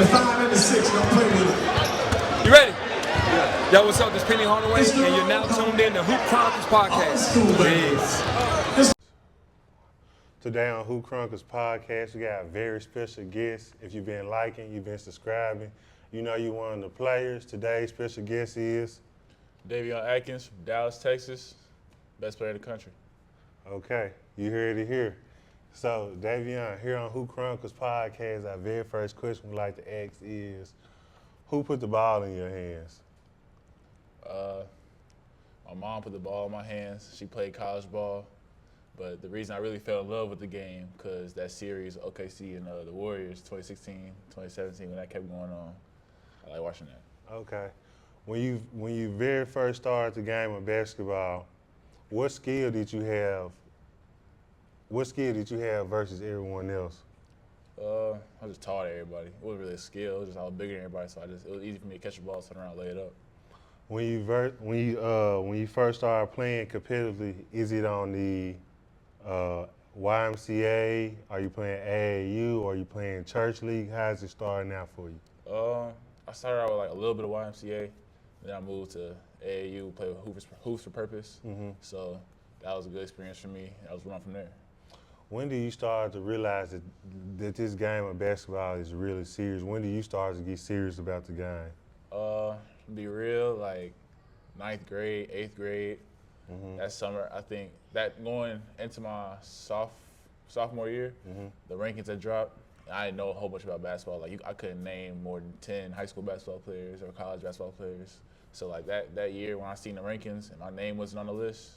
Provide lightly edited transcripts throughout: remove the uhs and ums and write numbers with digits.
the 5 and the 6 don't play with it. You ready? Yeah. Yo, what's up? This is Penny Hardaway, and you're now tuned in to Hoop Chronicles Podcast. Peace. Today on Hoop Chronicles Podcast, we got a very special guest. If you've been liking, you've been subscribing, you know you're one of the players. Today's special guest is Davion Adkins from Dallas, Texas, best player in the country. Okay, you heard it here. So, Davion, here on Hoop Chronicles Podcast, our very first question we like to ask is, who put the ball in your hands? My mom put the ball in my hands. She played college ball. But the reason I really fell in love with the game, because that series, OKC and the Warriors, 2016, 2017, when that kept going on, I like watching that. Okay. When you very first started the game of basketball, what skill did you have? What skill did you have versus everyone else? I was just tall to everybody. It wasn't really a skill. It was just I was bigger than everybody, so it was easy for me to catch the ball, turn around, lay it up. When you first started playing competitively, is it on the YMCA? Are you playing AAU? Or are you playing church league? How's it starting out for you? I started out with like a little bit of YMCA, then I moved to AAU, played with Hoops for Purpose. Mm-hmm. So that was a good experience for me. I was running from there. When do you start to realize that this game of basketball is really serious? When do you start to get serious about the game? To be real, like 9th grade, 8th grade, that summer, I think that going into my sophomore year, the rankings had dropped. I didn't know a whole bunch about basketball. Like I couldn't name more than 10 high school basketball players or college basketball players. So like that year when I seen the rankings and my name wasn't on the list,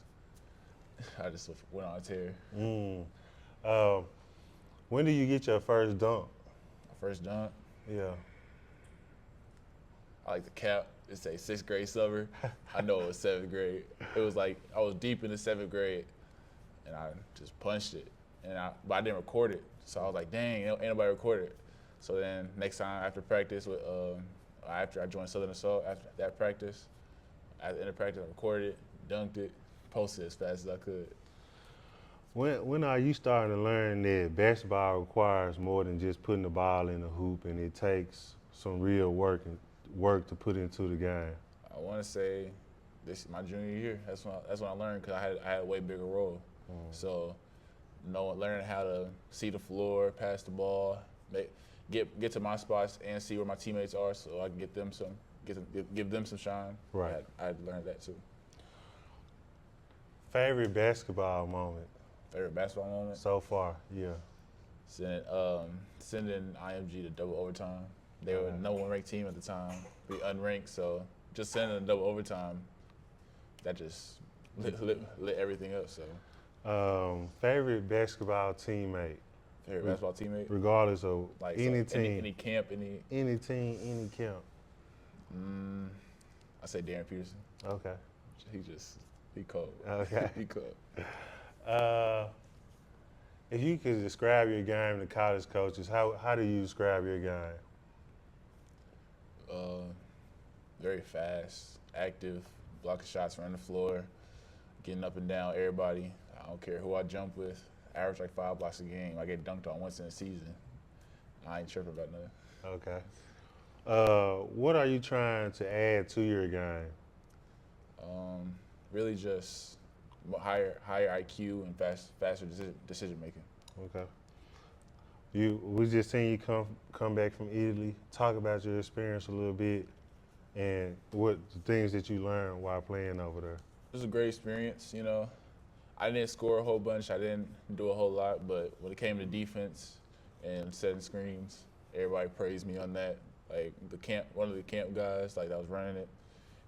I just went on a tear. When did you get your first dunk? My first dunk? Yeah. I like the cap. It say 6th grade summer. I know it was 7th grade. It was like I was deep in the 7th grade, and I just punched it. But I didn't record it, so I was like, dang, ain't nobody recorded it. So then next time after practice, after I joined Southern Assault, after that practice, at the end of practice, I recorded it, dunked it, posted it as fast as I could. When are you starting to learn that basketball requires more than just putting the ball in the hoop, and it takes some real work to put into the game? I want to say this is my junior year. That's when I learned, because I had a way bigger role. So, learning how to see the floor, pass the ball, get to my spots, and see where my teammates are, so I can give them some shine. Right. I had learned that too. Favorite basketball moment? Favorite basketball moment? So far, yeah. Sending IMG to double overtime. They were the #1 ranked team at the time. We unranked, so just sending them double overtime, that just lit everything up. So. Favorite basketball teammate? Favorite basketball teammate? Regardless of like any team. Any camp, any team, any camp. I say Darren Peterson. Okay. He cold. Okay. He cold. If you could describe your game to college coaches, how do you describe your game? Very fast, active, blocking shots, running the floor, getting up and down everybody. I don't care who I jump with. Average like 5 blocks a game. I get dunked on once in a season. I ain't tripping about nothing. Okay. What are you trying to add to your game? Really just higher IQ and faster decision making. Okay. We just seen you come back from Italy. Talk about your experience a little bit and what the things that you learned while playing over there. It was a great experience, I didn't score a whole bunch. I didn't do a whole lot, but when it came to defense and setting screens, everybody praised me on that. Like one of the camp guys, like that was running it,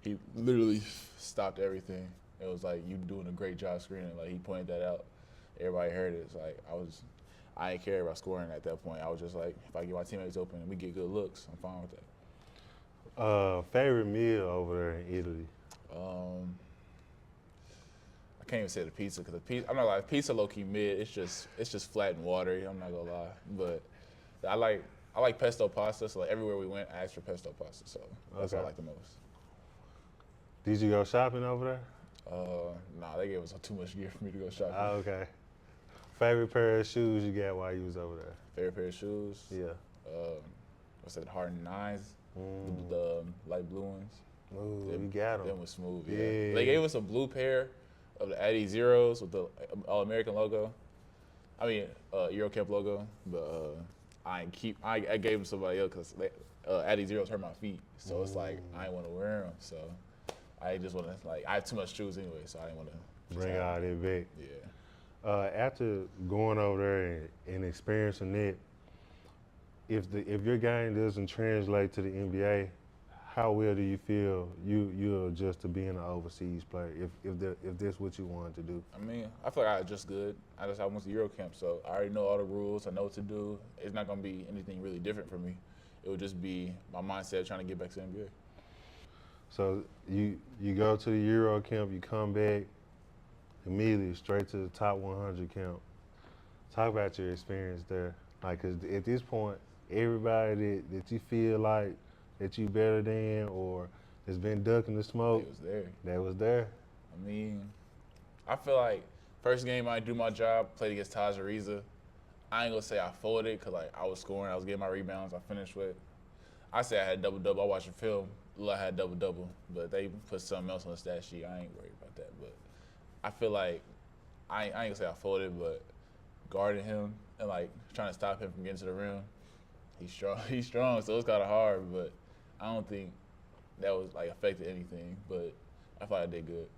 he literally stopped everything. It was like, you doing a great job screening. Like he pointed that out. Everybody heard it. It's like I didn't care about scoring at that point. I was just like, if I get my teammates open and we get good looks, I'm fine with that. Favorite meal over there in Italy? I can't even say the pizza, because I'm not like pizza low key mid. It's just flat and watery. I'm not gonna lie, but I like pesto pasta. So like everywhere we went, I asked for pesto pasta. So that's what I like the most. Did you go shopping over there? Nah, they gave us too much gear for me to go shopping. Oh, okay. Favorite pair of shoes you got while you was over there? Favorite pair of shoes? Yeah. what's that, Harden 9s, the light blue ones. Ooh, you got them. Them was smooth, Yeah. They gave us a blue pair of the Adidas Zeros with the All-American logo. I mean, Eurocamp logo, but I gave them to somebody else because Adidas Zeros hurt my feet. So it's like, I didn't want to wear them. So I just want to, like, I have too much shoes anyway, so I didn't want to. Bring all that back. Yeah. After going over there and experiencing that, if your game doesn't translate to the NBA, how well do you feel you'll adjust to being an overseas player if that's what you wanted to do? I mean, I feel like I adjust good. I went to Eurocamp, so I already know all the rules. I know what to do. It's not going to be anything really different for me. It would just be my mindset trying to get back to the NBA. So you go to the Eurocamp, you come back immediately straight to the top 100 camp. Talk about your experience there. Like, 'cause at this point, everybody that you feel like that you better than or has been ducking the smoke, It was there. that was there. I mean, I feel like first game I do my job, played against Taj Ariza. I ain't gonna say I folded because like I was scoring, I was getting my rebounds, I finished with. I say I had double-double. I watched the film, I had double-double, but they put something else on the stat sheet. I ain't worried about that. But I feel like I ain't gonna say I folded, but guarding him and like trying to stop him from getting to the rim, he's strong. He's strong, so it's kind of hard. But I don't think that was like affected anything. But I thought I did good.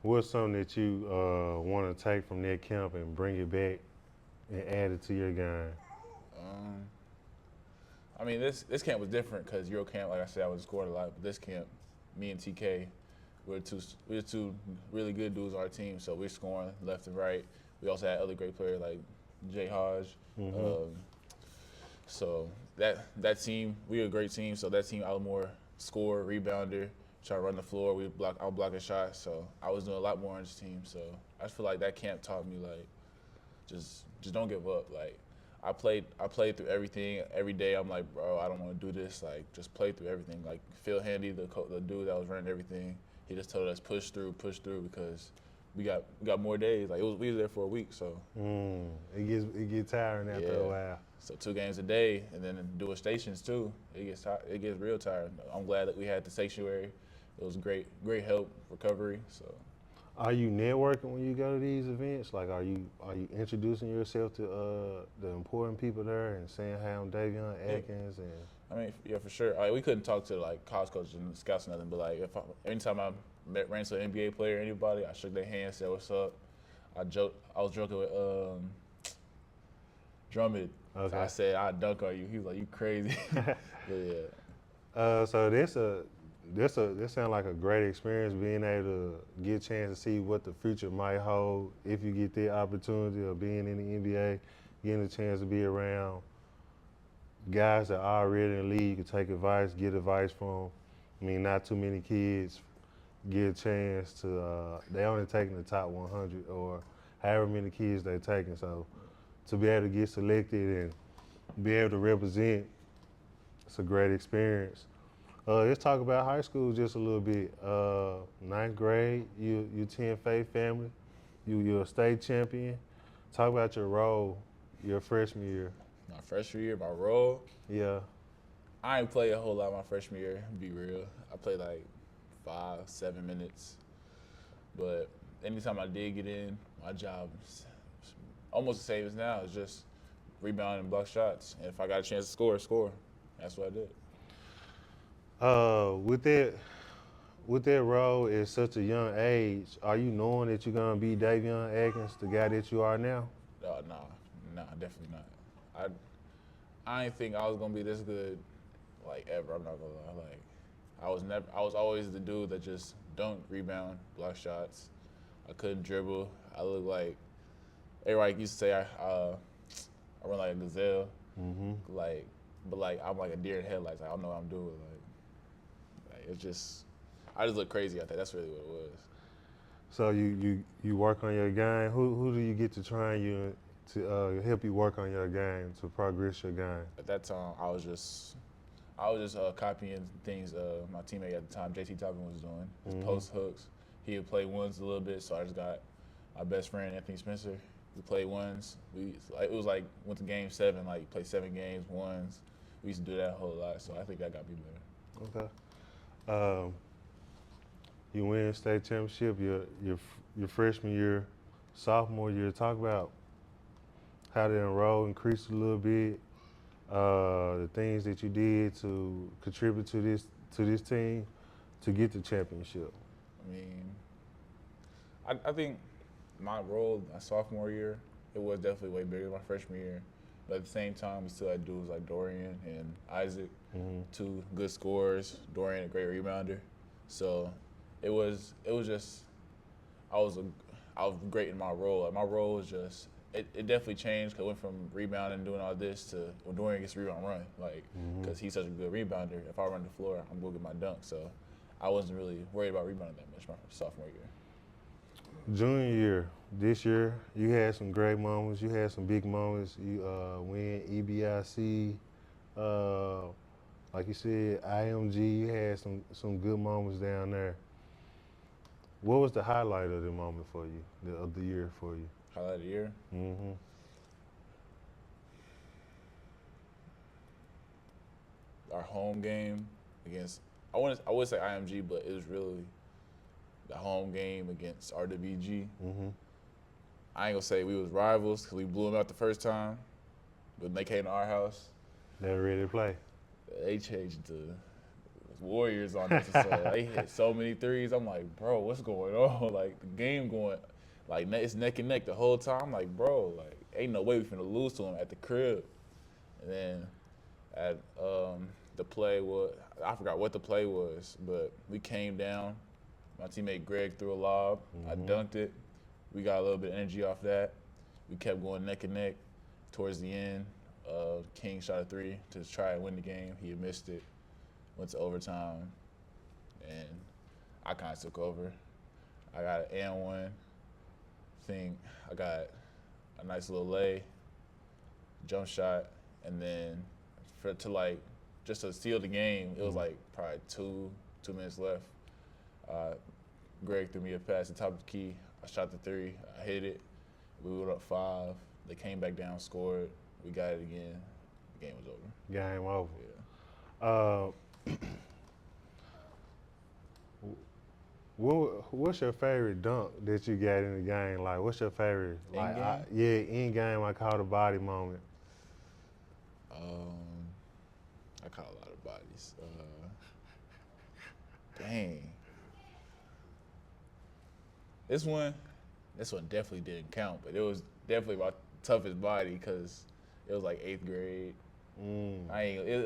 What's something that you want to take from that camp and bring it back and add it to your game? I mean, this camp was different because Eurocamp, like I said, I was scoring a lot. But this camp, me and TK, we're two really good dudes on our team. So we're scoring left and right. We also had other great players like Jay Hodge. So that team, we were a great team. So that team, I was more scorer, rebounder, try to run the floor. I was blocking shots. So I was doing a lot more on this team. So I just feel like that camp taught me like, just don't give up. Like I played through everything. Every day I'm like, bro, I don't want to do this. Like just play through everything. Like Phil Handy, the dude that was running everything, he just told us push through because we got more days. Like we was there for a week. So It gets tiring after a while. So 2 games a day, and then doing stations too. It gets real tired. I'm glad that we had the sanctuary. It was great help, recovery. So. Are you networking when you go to these events? Like, are you introducing yourself to the important people there and saying, "Hey, I'm Davion Adkins"? And I mean, yeah, for sure. We couldn't talk to like college coaches and scouts or nothing, but like anytime I ran into an NBA player or anybody, I shook their hand, said what's up. I was joking with Drummond. Okay. So I said I'd dunk on you. He was like, "You crazy?" But yeah. So this sounds like a great experience, being able to get a chance to see what the future might hold if you get the opportunity of being in the NBA, getting a chance to be around guys that are already in the league. You can take advice, get advice from. I mean, not too many kids get a chance to. They only taking the top 100 or however many kids they're taking. So to be able to get selected and be able to represent, it's a great experience. Let's talk about high school just a little bit. 9th grade, you 10 Faith family. You're a state champion. Talk about your role your freshman year. My freshman year, my role. Yeah. I ain't play a whole lot my freshman year, to be real. I played like 5-7 minutes. But anytime I did get in, my job is almost the same as now. It's just rebound and block shots. And if I got a chance to score. That's what I did. With that role at such a young age, are you knowing that you're gonna be Davion Adkins, the guy that you are now? Nah, definitely not. I didn't think I was gonna be this good, like ever. I'm not gonna lie. Like, I was always the dude that just dunked, rebound, block shots. I couldn't dribble. I looked like everybody used to say I run like a gazelle. But I'm like a deer in headlights. Like, I don't know what I'm doing. Like it's just, I just look crazy out there. That's really what it was. So you work on your game. Who do you get to train you to help you work on your game to progress your game? At that time, I was just copying things my teammate at the time, JT Toppin, was doing. His post hooks. He would play ones a little bit, so I just got my best friend Anthony Spencer. We played ones. It was like went to game 7. Like played 7 games, ones. we used to do that a whole lot. So I think that got me better. Okay. You win state championship your freshman year, sophomore year. Talk about how the enroll increased a little bit, the things that you did to contribute to this team to get the championship. I mean, I think my role my sophomore year, it was definitely way bigger than my freshman year. But at the same time, we still had dudes like Dorian and Isaac, two good scorers. Dorian, a great rebounder. So it was just I was great in my role. Like, my role was just it definitely changed. 'Cause I went from rebounding and doing all this to when Dorian gets rebound run, like because he's such a good rebounder. If I run the floor, I'm gonna get my dunk. So I wasn't really worried about rebounding that much my sophomore year. Junior year, this year, you had some great moments. You had some big moments. You win EBIC, like you said, IMG. You had some good moments down there. What was the highlight of the moment for you, of the year for you? Highlight of the year? Mm-hmm. Our home game against I would say IMG, but it was really the home game against RWG. Mm-hmm. I ain't gonna say we was rivals because we blew them out the first time, but when they came to our house, They were ready to play. they changed the Warriors on us. So they hit so many threes. I'm like, bro, what's going on? Like the game going, like it's neck and neck the whole time. I'm like, bro, like ain't no way we finna lose to them at the crib. And then at the play I forgot what the play was, but we came down. My teammate Greg threw a lob. I dunked it. We got a little bit of energy off that. We kept going neck and neck. Towards the end, King shot a three to try and win the game. He had missed it. Went to overtime, and I kind of took over. I got an and one thing. I got a nice little lay, jump shot, and then just to seal the game, it was like probably two minutes left. Greg threw me a pass at the top of the key. I shot the three. I hit it. We went up 5. They came back down, scored. We got it again. The game was over. Game over. Yeah. What's your favorite dunk that you got in the game? Like, what's your favorite? In game, I call it a body moment. I caught a lot of bodies. Dang. This one definitely didn't count, but it was definitely my toughest body because it was like 8th grade.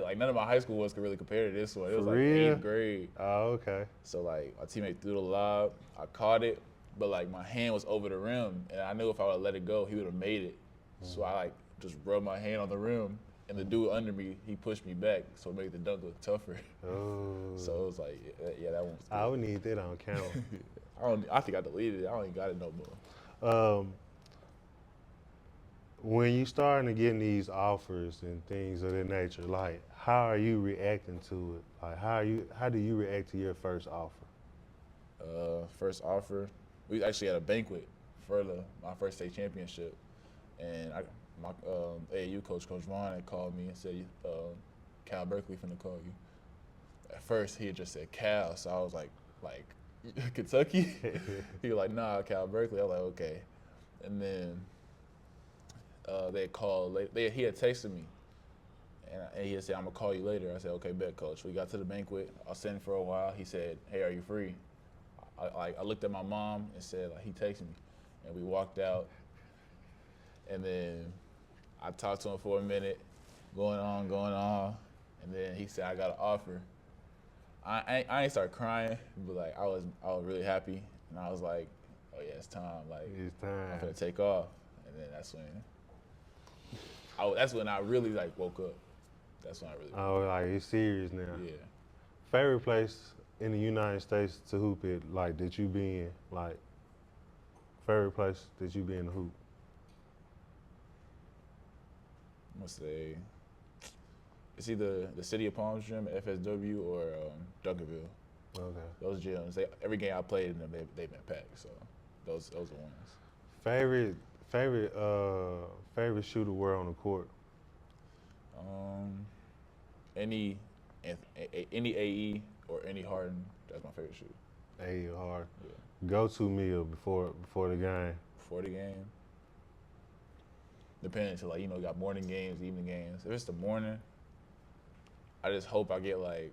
Like none of my high school ones could really compare to this one. It was like 8th grade. Oh, okay. So like my teammate threw the lob, I caught it, but like my hand was over the rim, and I knew if I would have let it go, he would have made it. So I like just rubbed my hand on the rim, and the dude under me, he pushed me back, so it made the dunk look tougher. Oh. So it was like, yeah, that one was good. I would need that on camera. I think I deleted it. I don't even got it no more. When you starting to get these offers and things of that nature, like how are you reacting to it? Like how do you react to your first offer? First offer, we actually had a banquet for my first state championship, and my AAU coach, Coach Vaughn, had called me and said, Cal Berkeley finna call you. At first, he had just said Cal, so I was like Kentucky? He was like, nah, Cal Berkeley. I was like, okay. And then they called. He had texted me, and he had said, I'm gonna call you later. I said, okay, bet, coach. We got to the banquet. I was sitting for a while. He said, hey, are you free? I looked at my mom and said, like, he texted me, and we walked out. And then I talked to him for a minute, going on, and then he said, I got an offer. I ain't start crying, but like I was really happy, and I was like, oh yeah, it's time. Like It's time. I'm gonna take off, and then that's when I really like woke up. That's when I really. Oh, like it's serious now. Yeah. Favorite place in the United States to hoop at, like that you been, like favorite place that you been to hoop. I'm gonna say it's either the City of Palms gym, FSW, or Duncanville. Okay. Those gyms, every game I played in them, they've been packed. So those are the ones. Favorite shooter wear on the court. Any AE or any Harden, that's my favorite shoe. AE hard. Yeah. Go-to meal before the game. Before the game. Depending to like, you got morning games, evening games. If it's the morning, I just hope I get like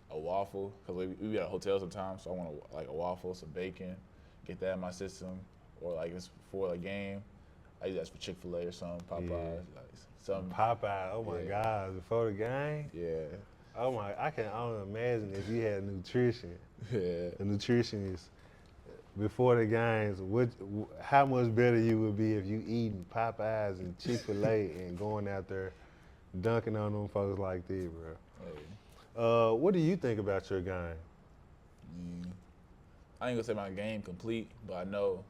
a waffle, because we be at a hotel sometimes, so I want a waffle, some bacon, get that in my system. Or like if it's before the game, I use that for Chick-fil-A or something, Popeyes, like something. Popeye, oh my God, before the game? Yeah. Oh my, I can only imagine if you had nutrition. Yeah. A nutritionist before the games, how much better you would be if you eating Popeyes and Chick-fil-A and going out there dunking on them folks like that, bro. Hey. What do you think about your game? I ain't gonna say my game complete, but I know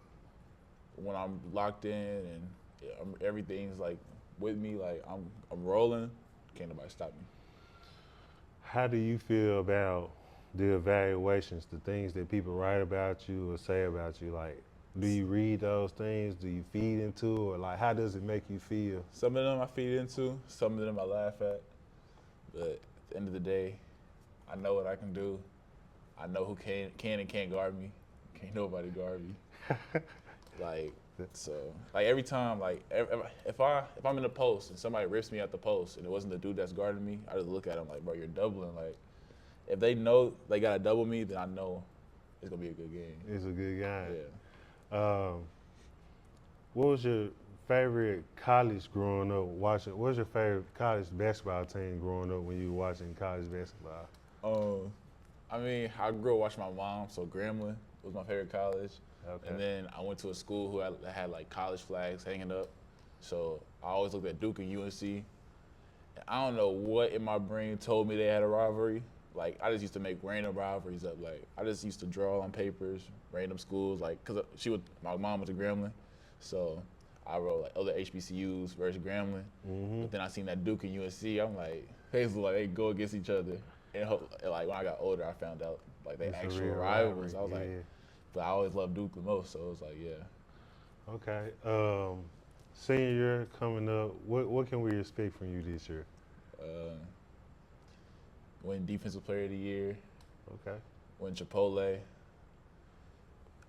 when I'm locked in and everything's like with me, like I'm rolling, can't nobody stop me. How do you feel about the evaluations, the things that people write about you or say about you? Like, do you read those things? Do you feed into, or like, how does it make you feel? Some of them I feed into, some of them I laugh at, but at the end of the day, I know what I can do. I know who can and can't guard me. Can't nobody guard me. Like, so, like every time, like if I'm in the post and somebody rips me at the post and it wasn't the dude that's guarding me, I just look at him like, bro, you're doubling. Like, if they know they gotta double me, then I know it's gonna be a good game. It's a good game. Yeah. What was your favorite college growing up watching? What was your favorite college basketball team growing up when you were watching college basketball? I mean, I grew up watching my mom, so Grambling was my favorite college. Okay. And then I went to a school that had like college flags hanging up. So I always looked at Duke and UNC. And I don't know what in my brain told me they had a rivalry. Like, I just used to make random rivalries up. Like, I just used to draw on papers, random schools. Like, cause my mom was a Grambling, so I wrote like other HBCUs versus Grambling. Mm-hmm. But then I seen that Duke and UNC. I'm like, they look like they go against each other. And like when I got older, I found out like they actual rivals. I was like, but I always loved Duke the most, so it was like, yeah. Okay. Senior year coming up, what can we expect from you this year? Win Defensive Player of the Year. Okay. Win Chipotle.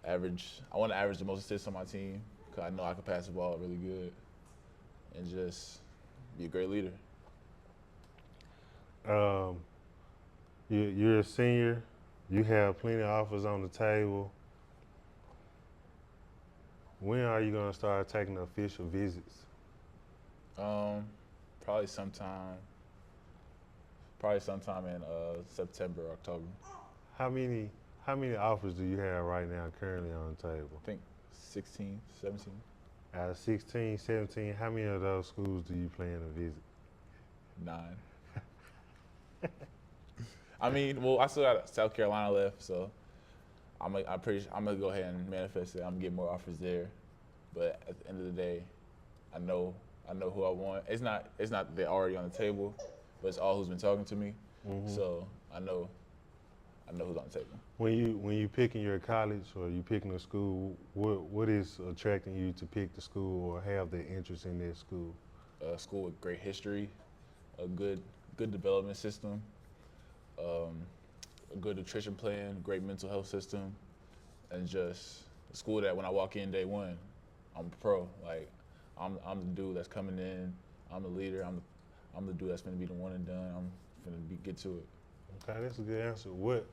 I want to average the most assists on my team because I know I can pass the ball really good, and just be a great leader. You're a senior. You have plenty of offers on the table. When are you going to start taking official visits? Probably sometime in September, October. How many offers do you have right now currently on the table? I think 16, 17. Out of 16, 17, how many of those schools do you plan to visit? 9. I mean, well, I still got South Carolina left, so I'm gonna go ahead and manifest it. I'm gonna get more offers there, but at the end of the day, I know who I want. It's not that they're already on the table, but it's all who's been talking to me. Mm-hmm. So I know who's on the table. When you picking your college or you picking a school, what is attracting you to pick the school or have the interest in that school? A school with great history, a good development system, a good nutrition plan, great mental health system, and just a school that when I walk in day one, I'm a pro. Like, I'm the dude that's coming in. I'm the leader. I'm the dude that's gonna be the one and done. I'm gonna get to it. Okay, that's a good answer. When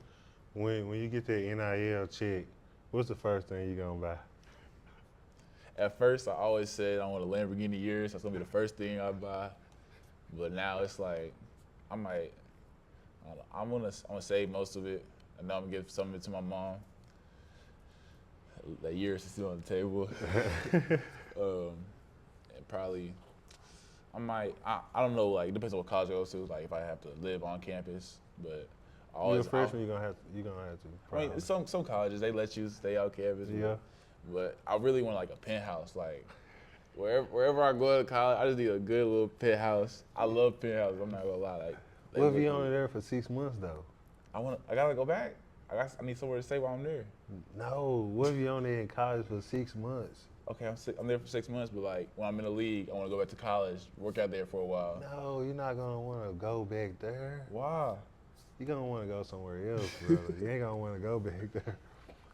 you get that NIL check, what's the first thing you gonna buy? At first, I always said I want a Lamborghini Urus. That's gonna be the first thing I buy. But now it's like I'm gonna save most of it, and then I'm gonna give some of it to my mom. That Urus is still on the table. And probably I don't know, like, it depends on what college I go to, like if I have to live on campus, but You're a freshman, you're gonna have to. Probably. I mean, some colleges, they let you stay on campus. Yeah. But I really want like a penthouse, like wherever I go to college, I just need a good little penthouse. I love penthouses, I'm not gonna lie. Like, what if you're only there for 6 months though? I gotta go back. I need somewhere to stay while I'm there. No, what if you're only in college for 6 months? okay, I'm there for 6 months, but like when I'm in the league, I want to go back to college, work out there for a while. No, you're not gonna want to go back there. Why? You're gonna want to go somewhere else, brother. You ain't gonna want to go back there.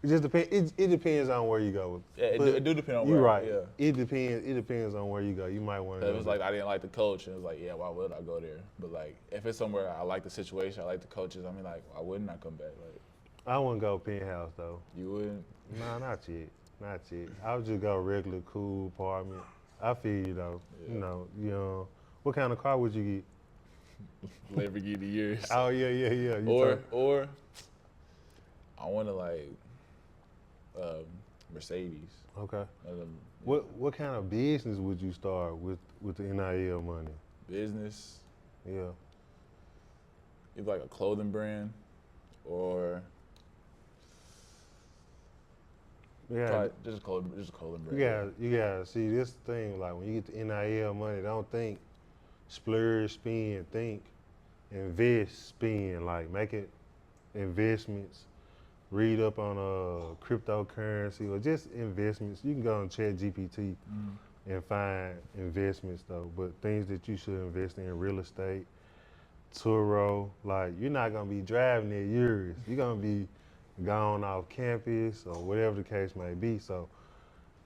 It just depends. It depends on where you go. Yeah, it do depend on You're where. right. Yeah. It depends. It depends on where you go. You might want to. It was like I didn't like the coach, and it was like, yeah, why would I go there? But like, if it's somewhere I like the situation, I like the coaches, I mean, like, why wouldn't I come back? Like, I wouldn't go penthouse though. you wouldn't? Nah, not yet. Not yet. I would just go regular, cool apartment. I feel you though. Yeah. You know, what kind of car would you get? Lamborghini years. Oh yeah. You Or I want to like Mercedes. okay. Um, What kind of business would you start with the NIL money? business, Yeah. either like a clothing brand or Yeah. probably just a clothing brand. You gotta see this thing, like when you get the NIL money, don't think splurge, spend, think invest, spend, like making investments, read up on cryptocurrency or just investments. You can go on ChatGPT and find investments though, but things that you should invest in: real estate, Turo. Like you're not gonna be driving there years. You're gonna be gone off campus or whatever the case may be. So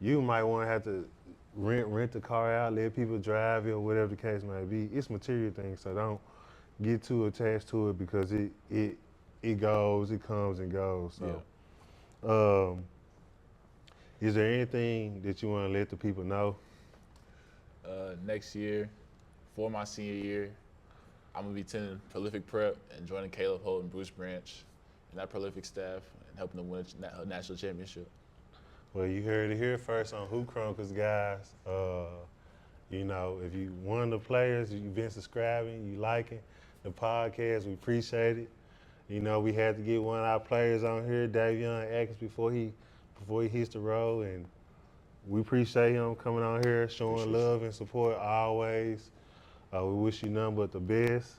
you might want to have to rent the car out, let people drive it or whatever the case may be. It's material things, so don't get too attached to it because it goes, it comes and goes. So, is there anything that you want to let the people know? Next year, for my senior year, I'm gonna be attending Prolific Prep and joining Caleb Holt and Bruce Branch and that Prolific staff and helping them win a national championship. Well, you heard it here first on Hoop Chronicles, guys. You know, if you one of the players, you've been subscribing, you liking the podcast, we appreciate it. You know, we had to get one of our players on here, Davion Adkins, before he hits the road, and we appreciate him coming on here, showing love and support always. We wish you nothing but the best.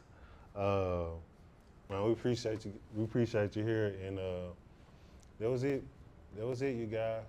Man, we appreciate you. We appreciate you here, and that was it. That was it, you guys.